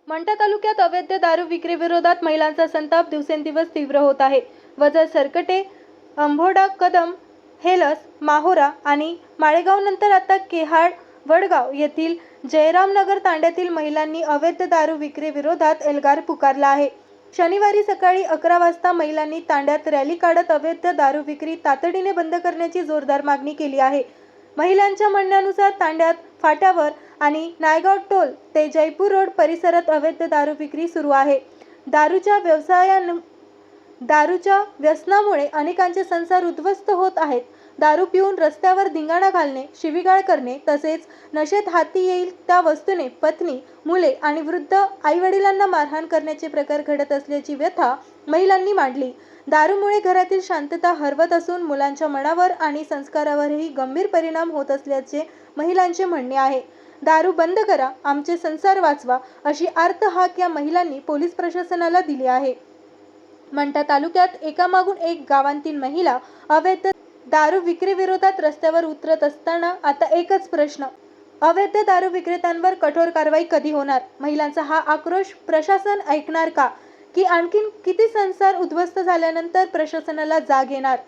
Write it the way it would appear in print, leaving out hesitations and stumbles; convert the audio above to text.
मंठा तालुक्यात अवैध दारू विक्री विरोधात महिलांचा संताप दिवसेंदिवस तीव्र होत आहे. वजर सरकटे, अंभोडा, कदम, हेलस, माहोरा आणि माळेगाव नंतर आता केहाड, वडगाव येथील जयरामनगर तांड्यातील महिलांनी अवैध दारू विक्री विरोधात एल्गार पुकारला आहे. शनिवारी सकाळी 11 वाजता महिलांनी तांड्यात रॅली काढत अवैध दारू विक्री तातडीने बंद करण्याची जोरदार मागणी केली आहे. महिलांच्या म्हणण्यानुसार तांड्यात फाट्यावर आणि नायगाव टोल ते जयपूर रोड परिसरात अवैध दारू विक्री सुरू आहे. दारूच्या व्यसनामुळे अनेकांचे संसार उद्ध्वस्त होत आहेत. दारू पिऊन रस्त्यावर धिंगाणा घालणे, शिवीगाळ करणे तसेच नशेत हाती येईल त्या वस्तूने पत्नी, मुले आणि वृद्ध आईवडिलांना मारहाण करण्याचे प्रकार घडत असल्याची व्यथा महिलांनी मांडली. दारूमुळे घरातील शांतता हरवत असून मुलांच्या मनावर आणि संस्कारावरही गंभीर परिणाम होत असल्याचे महिलांचे म्हणणे आहे. दारू बंद करा, आमचे संसार वाचवा अशी आर्तहाक या महिलांनी पोलीस प्रशासनाला दिली आहे. मंठा तालुक्यात एकामागून एक गावांतील महिला अवैध दारू विक्री विरोधात रस्त्यावर उतरत असताना आता एकच प्रश्न, अवैध दारू विक्रेत्यांवर कठोर कारवाई कधी होणार? महिलांचा हा आक्रोश प्रशासन ऐकणार का? की आणखीन किती संसार उद्ध्वस्त झाल्यानंतर प्रशासनाला जाग येणार?